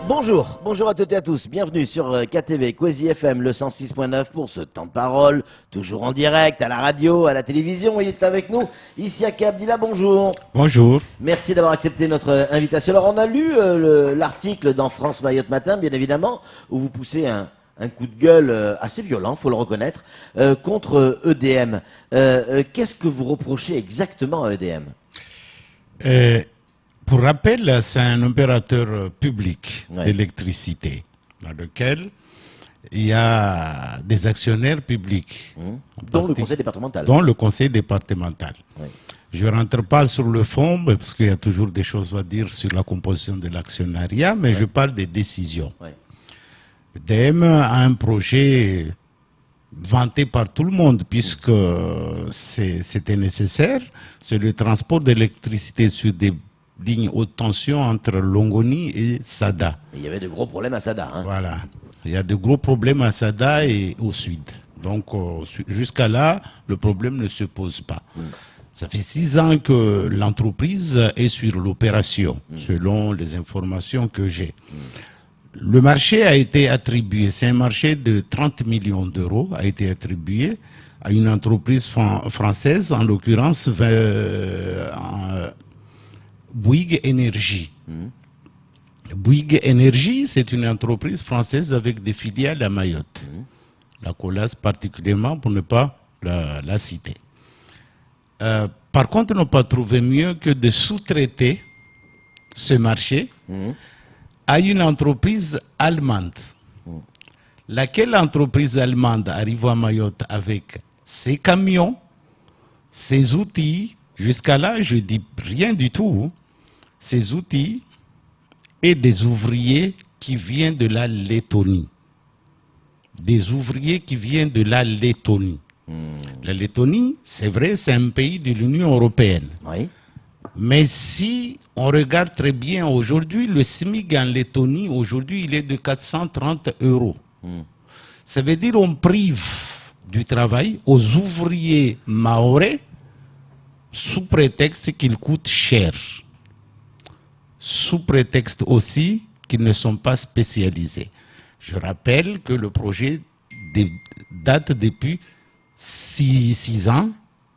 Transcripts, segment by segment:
Bonjour à toutes et à tous, bienvenue sur KTV, Kwezi FM, le 106.9 pour ce temps de parole, toujours en direct, à la radio, à la télévision, il est avec nous, ici à Abdillah, bonjour. Bonjour. Merci d'avoir accepté notre invitation. Alors on a lu l'article dans France Mayotte Matin, bien évidemment, où vous poussez un coup de gueule assez violent, faut le reconnaître, contre EDM. Qu'est-ce que vous reprochez exactement à EDM ? Pour rappel, c'est un opérateur public Ouais. d'électricité dans lequel il y a des actionnaires publics. Dont le conseil départemental. Dont le conseil départemental. Ouais. Je ne rentre pas sur le fond, parce qu'il y a toujours des choses à dire sur la composition de l'actionnariat, mais je parle des décisions. Ouais. EDM a un projet vanté par tout le monde, puisque c'était nécessaire. C'est le transport d'électricité sur des lignes haute tension entre Longoni et Sada. Et il y avait de gros problèmes à Sada. Hein. Voilà. Il y a de gros problèmes à Sada et au sud. Donc, jusqu'à là, le problème ne se pose pas. Ça fait 6 ans que l'entreprise est sur l'opération, selon les informations que j'ai. Le marché a été attribué, c'est un marché de 30 millions d'euros, a été attribué à une entreprise française, en l'occurrence Bouygues Énergie. Bouygues Énergie, c'est une entreprise française avec des filiales à Mayotte. La Colas particulièrement, pour ne pas la citer. Par contre, ils n'ont pas trouvé mieux que de sous-traiter ce marché à une entreprise allemande. Laquelle entreprise allemande arrive à Mayotte avec ses camions, ses outils, jusqu'à là, je dis rien du tout, ses outils et des ouvriers qui viennent de la Lettonie. Des ouvriers qui viennent de la Lettonie. La Lettonie, c'est vrai, c'est un pays de l'Union européenne. Oui. Mais si on regarde très bien aujourd'hui, le SMIC en Lettonie, aujourd'hui, il est de 430 €. Ça veut dire qu'on prive du travail aux ouvriers mahorais sous prétexte qu'ils coûtent cher. Sous prétexte aussi qu'ils ne sont pas spécialisés. Je rappelle que le projet date depuis 6 ans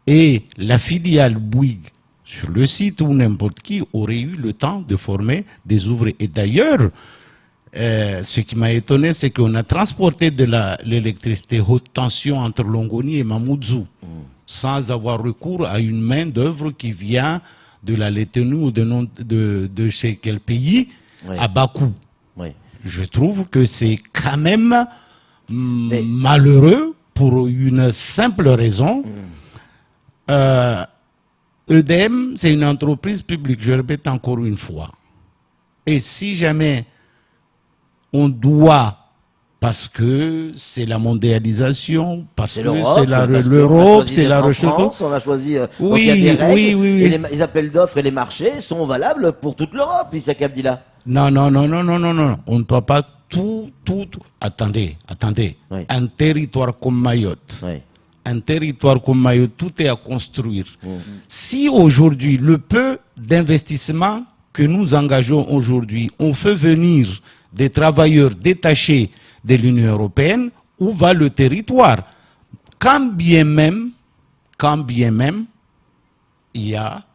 et la filiale Bouygues sur le site où n'importe qui aurait eu le temps de former des ouvriers. Et d'ailleurs, ce qui m'a étonné, c'est qu'on a transporté de l'électricité haute tension entre Longoni et Mamoudzou sans avoir recours à une main d'œuvre qui vient de la Lettonie ou de chez quel pays, à bas coût. Oui. Je trouve que c'est quand même malheureux pour une simple raison. EDM, c'est une entreprise publique, je répète encore une fois. Et si jamais on doit, parce que c'est la mondialisation, parce que c'est l'Europe, c'est la recherche. On a choisi. Oui, il y a des règles, oui. Et les appels d'offres et les marchés sont valables pour toute l'Europe, Issa Abdillah. Non. On ne peut pas tout. Attendez. Oui. Un territoire comme Mayotte. Oui. Un territoire comme Mayotte, tout est à construire. Si aujourd'hui, le peu d'investissement que nous engageons aujourd'hui, on fait venir des travailleurs détachés de l'Union européenne, où va le territoire? Quand bien même, il y a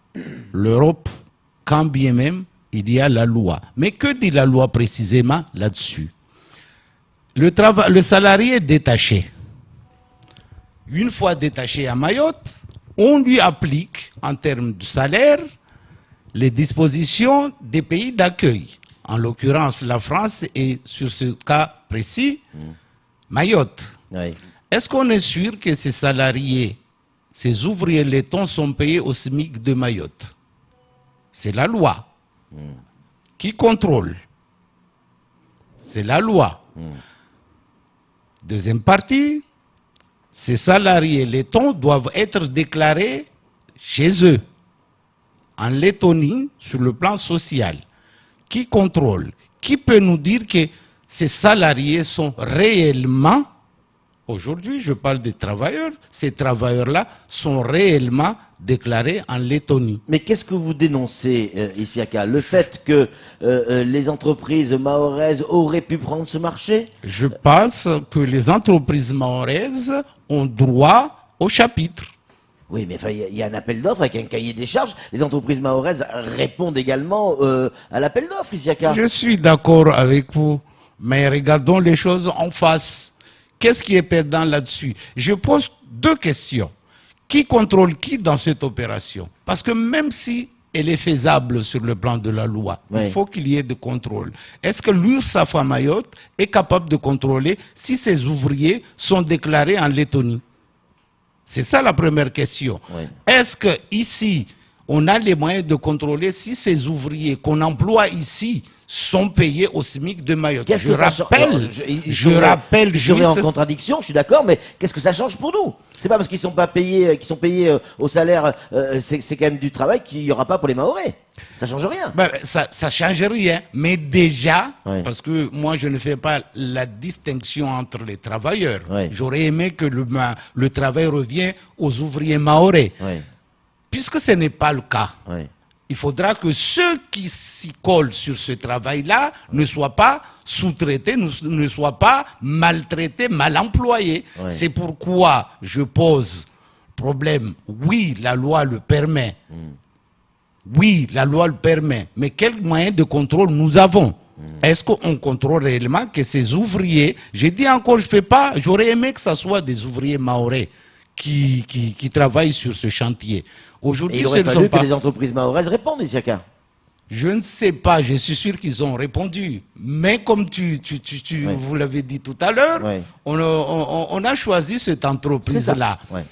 l'Europe, quand bien même, il y a la loi. Mais que dit la loi précisément là-dessus? Le salarié est détaché. Une fois détaché à Mayotte, on lui applique, en termes de salaire, les dispositions des pays d'accueil. En l'occurrence, la France est, sur ce cas précis, Mayotte. Oui. Est-ce qu'on est sûr que ces salariés, ces ouvriers lettons sont payés au SMIC de Mayotte? C'est la loi. Qui contrôle? C'est la loi. Deuxième partie, ces salariés lettons doivent être déclarés chez eux, en Lettonie, sur le plan social. Qui contrôle? Qui peut nous dire que ces salariés sont réellement Aujourd'hui, je parle des travailleurs. Ces travailleurs-là sont réellement déclarés en Lettonie. Mais qu'est-ce que vous dénoncez, Isiaka? Le fait que les entreprises mahoraises auraient pu prendre ce marché? Je pense que les entreprises mahoraises ont droit au chapitre. Oui, mais il y a un appel d'offres avec un cahier des charges. Les entreprises mahoraises répondent également à l'appel d'offres, Isiaka. Je suis d'accord avec vous, mais regardons les choses en face. Qu'est-ce qui est perdant là-dessus? Je pose deux questions. Qui contrôle qui dans cette opération? Parce que même si elle est faisable sur le plan de la loi, oui, il faut qu'il y ait de contrôle. Est-ce que l'URSSAF à Mayotte est capable de contrôler si ses ouvriers sont déclarés en Lettonie? C'est ça la première question. Oui. Est-ce que ici, on a les moyens de contrôler si ces ouvriers qu'on emploie ici sont payés au SMIC de Mayotte? Qu'est-ce que ça change? Je rappelle je serais en juste... contradiction, je suis d'accord, mais qu'est-ce que ça change pour nous? C'est pas parce qu'ils sont pas payés, qu'ils sont payés au salaire, c'est quand même du travail qu'il y aura pas pour les Mahorais. Ça change rien. Ben, ça change rien, mais déjà, Oui, parce que moi je ne fais pas la distinction entre les travailleurs. Oui. J'aurais aimé que le travail revienne aux ouvriers mahorais. oui, Puisque ce n'est pas le cas, oui. il faudra que ceux qui s'y collent sur ce travail-là ne soient pas sous-traités, ne soient pas maltraités, mal employés. Ouais. C'est pourquoi je pose problème. Oui, la loi le permet. Oui, la loi le permet. Mais quels moyens de contrôle nous avons? Est-ce qu'on contrôle réellement que ces ouvriers, j'ai dit encore, j'aurais aimé que ce soit des ouvriers mahorais qui travaillent sur ce chantier. Et Aujourd'hui, il aurait ce ne fallu sont que pas... les entreprises mahoraises répondent, Isiaka. Je ne sais pas, je suis sûr qu'ils ont répondu. Mais comme Ouais. vous l'avez dit tout à l'heure, Ouais. on a choisi cette entreprise-là. Ouais.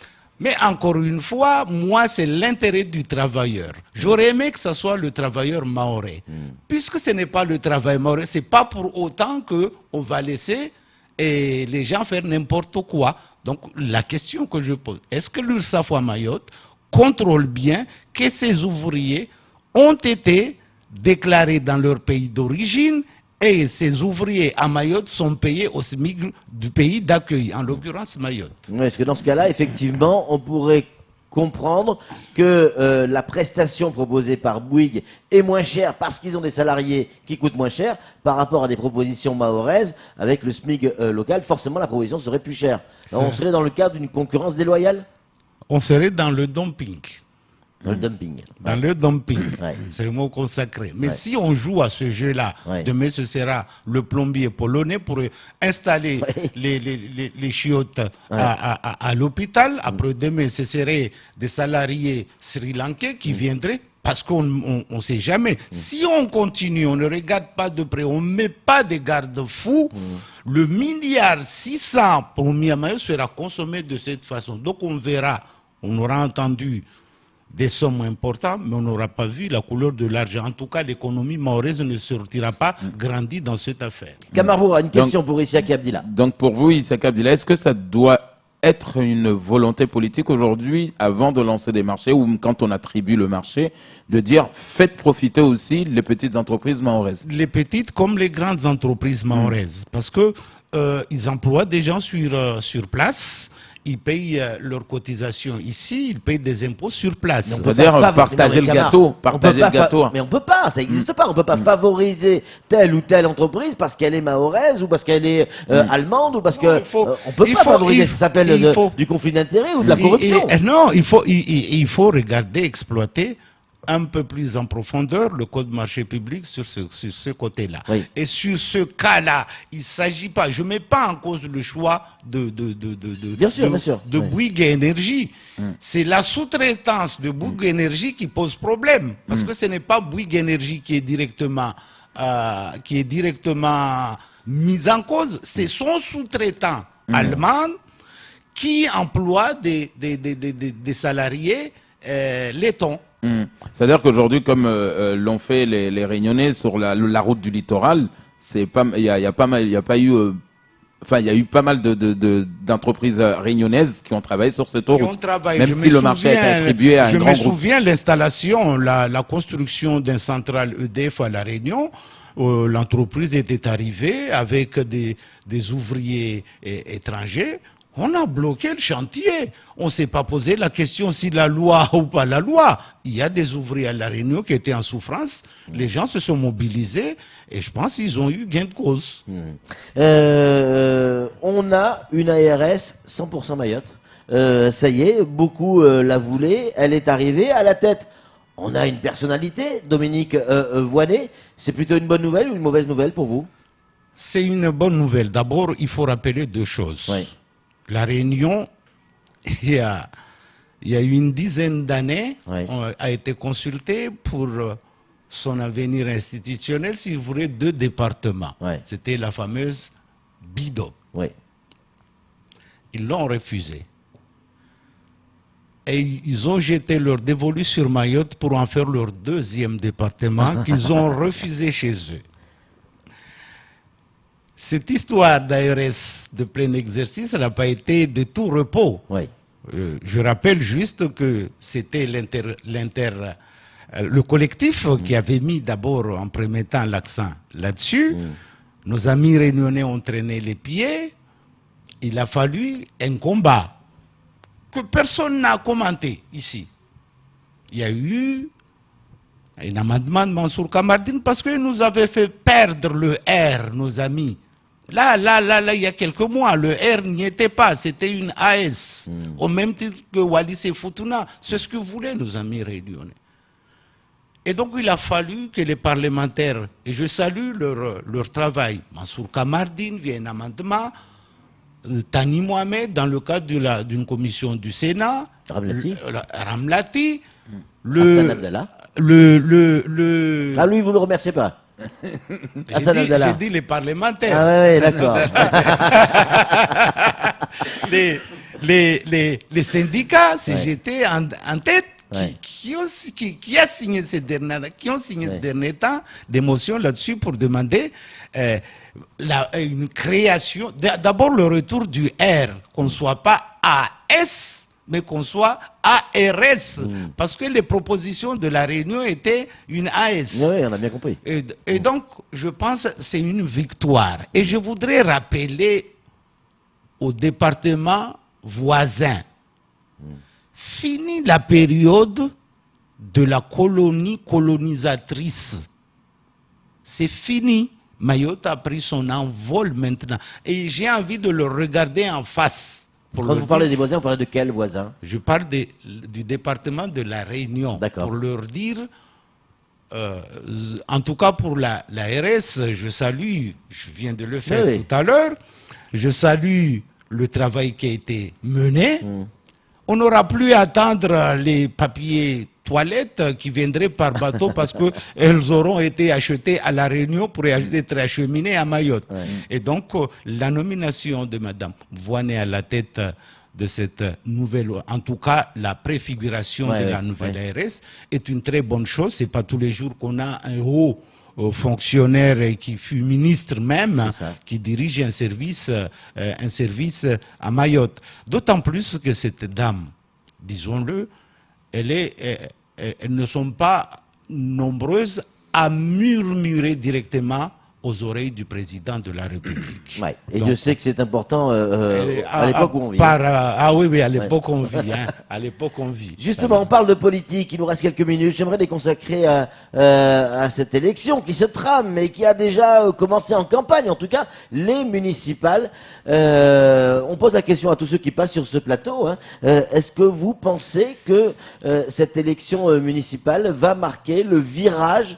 Mais encore une fois, moi, c'est l'intérêt du travailleur. J'aurais aimé que ce soit le travailleur mahorais. Puisque ce n'est pas le travail mahorais, ce n'est pas pour autant qu'on va laisser les gens faire n'importe quoi. Donc, la question que je pose, est-ce que l'URSSAF à Mayotte contrôle bien que ces ouvriers ont été déclarés dans leur pays d'origine et ces ouvriers à Mayotte sont payés au SMIC du pays d'accueil, en l'occurrence Mayotte? Oui, parce que dans ce cas-là, effectivement, on pourrait comprendre que la prestation proposée par Bouygues est moins chère parce qu'ils ont des salariés qui coûtent moins cher par rapport à des propositions mahoraises avec le SMIC local. Forcément, la proposition serait plus chère. Alors, on serait dans le cadre d'une concurrence déloyale? On serait dans le dumping. Dans le dumping. Dans le dumping, Ouais. c'est le mot consacré. Mais Ouais. si on joue à ce jeu-là, Ouais. demain ce sera le plombier polonais pour installer Ouais. les chiottes à l'hôpital. Après demain, ce seraient des salariés sri-lankais qui viendraient. Parce qu'on ne sait jamais. Si on continue, on ne regarde pas de près, on ne met pas de garde-fous, le 1,6 milliard pour Miyamayo sera consommé de cette façon. Donc on verra, on aura entendu des sommes importantes, mais on n'aura pas vu la couleur de l'argent. En tout cas, l'économie mahoraise ne sortira pas grandie dans cette affaire. Kamarboura, une question pour Isiaka Abdillah. Donc pour vous, Isiaka Abdillah, est-ce que ça doit être une volonté politique aujourd'hui, avant de lancer des marchés, ou quand on attribue le marché, de dire faites profiter aussi les petites entreprises mahoraises? Les petites comme les grandes entreprises mahoraises, parce que ils emploient des gens sur place. Ils payent leurs cotisations ici, ils payent des impôts sur place. Mais on peut C'est-à-dire pas partager le Camara, gâteau, on partager peut pas le gâteau. Mais on peut pas, ça n'existe pas. On peut pas favoriser telle ou telle entreprise parce qu'elle est mahoraise ou parce qu'elle est allemande ou parce Non, que il faut- on peut il pas faut- favoriser. il- Ça s'appelle il faut- du conflit d'intérêts ou de la corruption. Non, il faut regarder, exploiter un peu plus en profondeur le code marché public sur ce côté-là. Oui. Et sur ce cas-là, il ne s'agit pas, je ne mets pas en cause le choix de Bien sûr, bien sûr. de Oui. Bouygues Énergie. C'est la sous-traitance de Bouygues Énergie qui pose problème. Parce que ce n'est pas Bouygues Énergie qui est directement mis en cause, c'est son sous-traitant allemand qui emploie des salariés lettons. C'est-à-dire qu'aujourd'hui, comme l'ont fait les Réunionnais sur la route du littoral, il y a eu pas mal d'entreprises réunionnaises qui ont travaillé sur cette Qui ont route. travaillé. Même si le marché a été attribué à un grand Je me groupe. souviens l'installation, la construction d'un central EDF à La Réunion. L'entreprise était arrivée avec des ouvriers étrangers. On a bloqué le chantier. On ne s'est pas posé la question si la loi ou pas la loi. Il y a des ouvriers à La Réunion qui étaient en souffrance. Les gens se sont mobilisés et je pense qu'ils ont eu gain de cause. On a une ARS 100% Mayotte. Ça y est, beaucoup la voulaient. Elle est arrivée à la tête. On a une personnalité, Dominique Voynet. C'est plutôt une bonne nouvelle ou une mauvaise nouvelle pour vous? C'est une bonne nouvelle. D'abord, il faut rappeler deux choses. Oui. La Réunion, il y a une dizaine d'années, Oui. a été consultée pour son avenir institutionnel, si vous voulez, 2 départements. Oui. C'était la fameuse BIDO. Oui. Ils l'ont refusé. Et ils ont jeté leur dévolu sur Mayotte pour en faire leur 2e département qu'ils ont refusé chez eux. Cette histoire d'ARS de plein exercice, elle n'a pas été de tout repos. Oui. Je rappelle juste que c'était le collectif qui avait mis d'abord en premier temps l'accent là-dessus. Nos amis réunionnais ont traîné les pieds. Il a fallu un combat que personne n'a commenté ici. Il y a eu un amendement de Mansour Kamardine parce qu'il nous avait fait perdre le R, nos amis. Là, il y a quelques mois, le R n'y était pas, c'était une AS, au même titre que Wallis et Futuna. C'est ce que voulaient nos amis réunionnais. Et donc, il a fallu que les parlementaires, et je salue leur travail, Mansour Kamardine via un amendement, Tani Mohamed, dans le cadre d'une commission du Sénat, Ramlati, Hassan Abdallah. Ah, lui, vous ne le remerciez pas? J'ai dit les parlementaires. Ah oui, d'accord. les syndicats, CGT en tête, qui ont signé ces derniers temps des motions là-dessus pour demander une création, d'abord le retour du R, qu'on ne soit pas AS, mais qu'on soit ARS, parce que les propositions de la Réunion étaient une AS. Oui, on a bien compris. Et donc, je pense que c'est une victoire. Et je voudrais rappeler aux départements voisins, fini la période de la colonie colonisatrice. C'est fini. Mayotte a pris son envol maintenant. Et j'ai envie de le regarder en face. Quand vous parlez des voisins, vous parlez de quels voisins? Je parle du département de la Réunion. Pour leur dire, en tout cas pour la RS, je salue, je viens de le faire tout à l'heure, je salue le travail qui a été mené. On n'aura plus à attendre les papiers toilettes qui viendraient par bateau parce qu'elles auront été achetées à La Réunion pour être acheminées à Mayotte. Et donc, la nomination de Mme Voynet à la tête de cette nouvelle, en tout cas la préfiguration de la nouvelle ARS, est une très bonne chose. Ce n'est pas tous les jours qu'on a un haut fonctionnaire et qui fut ministre même, qui dirige un service à Mayotte. D'autant plus que cette dame, disons-le, elles ne sont pas nombreuses à murmurer directement aux oreilles du président de la République. Et donc, je sais que c'est important à l'époque où on vit. Oui, à l'époque on vit. À l'époque on vit. Justement, on parle de politique, il nous reste quelques minutes. J'aimerais les consacrer à cette élection qui se trame et qui a déjà commencé en campagne, en tout cas les municipales. On pose la question à tous ceux qui passent sur ce plateau. Est-ce que vous pensez que cette élection municipale va marquer un virage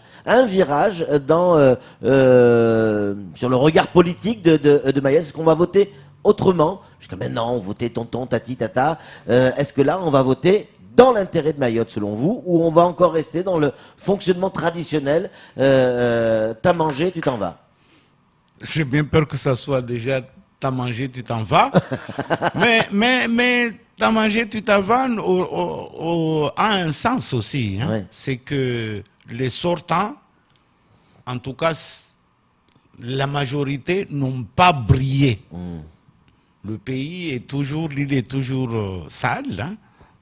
sur le regard politique de Mayotte? Est-ce qu'on va voter autrement? Jusqu'à maintenant, on votait tonton, tati, tata. Est-ce que là, on va voter dans l'intérêt de Mayotte, selon vous, ou on va encore rester dans le fonctionnement traditionnel? T'as mangé, tu t'en vas. J'ai bien peur que ça soit déjà t'as mangé, tu t'en vas. mais t'as mangé, tu t'en vas a un sens aussi. C'est que les sortants, en tout cas, la majorité n'ont pas brillé. Le pays est toujours, l'île est toujours sale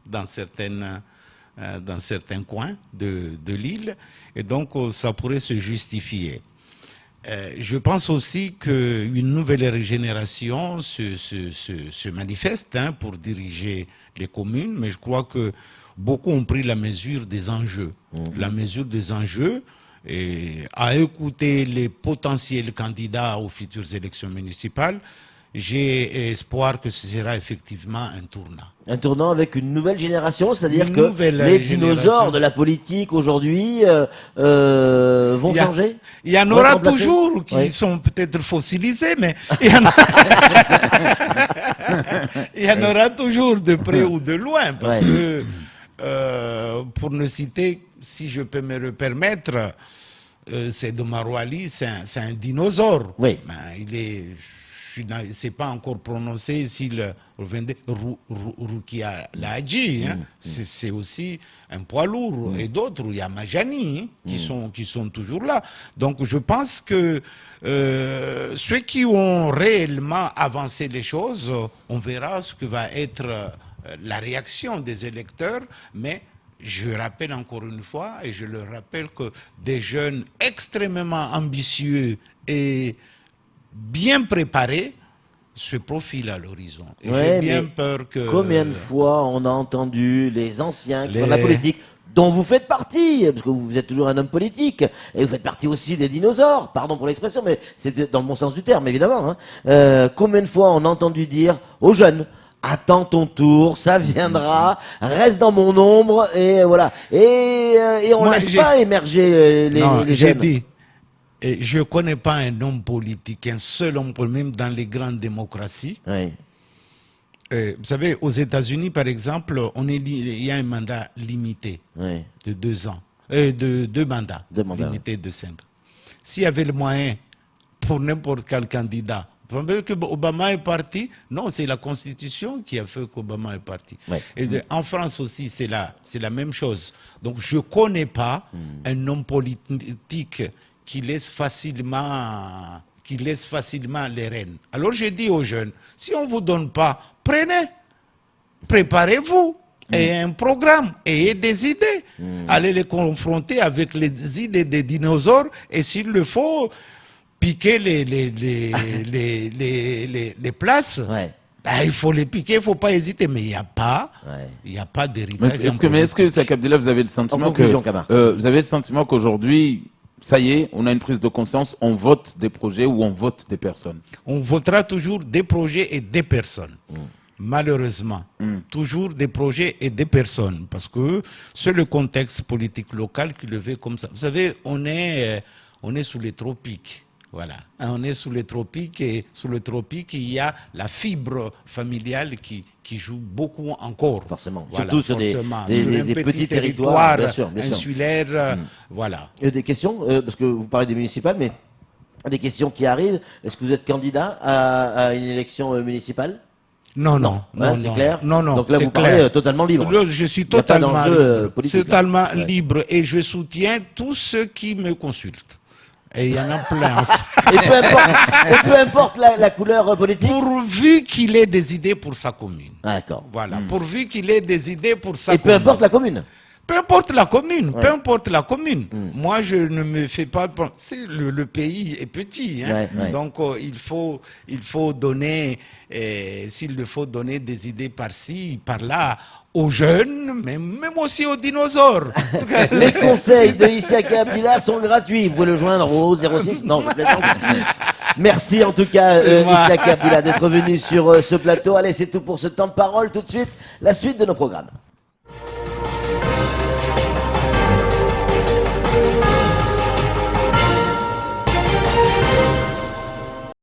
dans certains coins de l'île, et donc ça pourrait se justifier. Je pense aussi qu'une nouvelle génération se manifeste pour diriger les communes, mais je crois que beaucoup ont pris la mesure des enjeux. La mesure des enjeux, et à écouter les potentiels candidats aux futures élections municipales, j'ai espoir que ce sera effectivement un tournant. Un tournant avec une nouvelle génération, c'est-à-dire Une que nouvelle les génération. dinosaures de la politique aujourd'hui vont changer. Il y en Vont aura être remplacés. toujours qui Oui. sont peut-être fossilisés, mais il y en, il y en aura toujours de près ou de loin, parce Ouais. que, pour ne citer, si je peux me le permettre, c'est de Marouali, c'est un dinosaure. Oui. Ben, c'est pas encore prononcé s'il revenait Rukia Ladji, hein. C'est aussi un poids lourd. Et d'autres, il y a Majani, hein, qui sont toujours là. Donc je pense que ceux qui ont réellement avancé les choses, on verra ce que va être la réaction des électeurs, mais je rappelle encore une fois, et je le rappelle, que des jeunes extrêmement ambitieux et bien préparés se profilent à l'horizon. Et Ouais, j'ai bien mais peur que... Combien de fois on a entendu les anciens qui Les- font de la politique, dont vous faites partie, parce que vous êtes toujours un homme politique, et vous faites partie aussi des dinosaures, pardon pour l'expression, mais c'est dans le bon sens du terme, évidemment. Hein. Combien de fois on a entendu dire aux jeunes: attends ton tour, ça viendra, reste dans mon ombre, et voilà. Et on Moi, laisse j'ai- pas émerger Non, les j'ai jeunes. dit, et je ne connais pas un homme politique, un seul homme politique, même dans les grandes démocraties. Oui. Vous savez, aux États-Unis, par exemple, il y a un mandat limité Oui. de 2 ans, de 2 mandats, Deux mandats, limité de 5 ans. S'il y avait le moyen pour n'importe quel candidat, vous savez que Obama est parti? Non, c'est la Constitution qui a fait qu'Obama est parti. Ouais. Et en France aussi, c'est la même chose. Donc, je ne connais pas un homme politique qui laisse facilement les rênes. Alors, je dis aux jeunes, si on ne vous donne pas, prenez, préparez-vous. Et un programme, ayez des idées. Allez les confronter avec les idées des dinosaures, et s'il le faut, piquer les places. Ouais. Ben, il faut les piquer, il ne faut pas hésiter. Mais il n'y a pas, Ouais. il y a pas Mais d'héritage. est-ce que Issa Abdillah, vous avez le sentiment En conclusion, Kamar. vous avez le sentiment qu'aujourd'hui, ça y est, on a une prise de conscience, on vote des projets ou on vote des personnes? On votera toujours des projets et des personnes. Malheureusement, toujours des projets et des personnes, parce que c'est le contexte politique local qui le veut comme ça. Vous savez, on est sous les tropiques. Voilà. On est sous les tropiques, et sous les tropiques, il y a la fibre familiale qui joue beaucoup encore. Forcément. Voilà, Surtout sur des forcément. des- Sur des- un des petit petits territoires, bien sûr, bien sûr. insulaire, voilà. Des questions, parce que vous parlez des municipales, mais des questions qui arrivent. Est-ce que vous êtes candidat à une élection municipale? Non, non, Hein, non, c'est non. clair. Non, non, Donc là, c'est vous parlez clair. totalement libre. Là, je suis Il y a pas totalement d'enjeu, libre, politique, là. totalement Ouais. libre, et je soutiens tous ceux qui me consultent. Et il y en a plein. Et peu importe la couleur politique. Pourvu qu'il ait des idées pour sa commune. Ah, d'accord. Voilà. Pourvu qu'il ait des idées pour sa Et peu commune. importe la commune. Peu importe la commune, Ouais. peu importe la commune. Moi, je ne me fais pas... Le pays est petit, hein. Ouais. Donc il faut donner, s'il le faut, donner des idées par-ci, par-là, aux jeunes, mais même aussi aux dinosaures. Les conseils de Issa Abdillah sont gratuits. Vous pouvez le joindre au 06. Non, je plaisante. Merci en tout cas, C'est moi. Issa Abdillah, d'être venu sur ce plateau. Allez, c'est tout pour ce temps de parole. Tout de suite, la suite de nos programmes.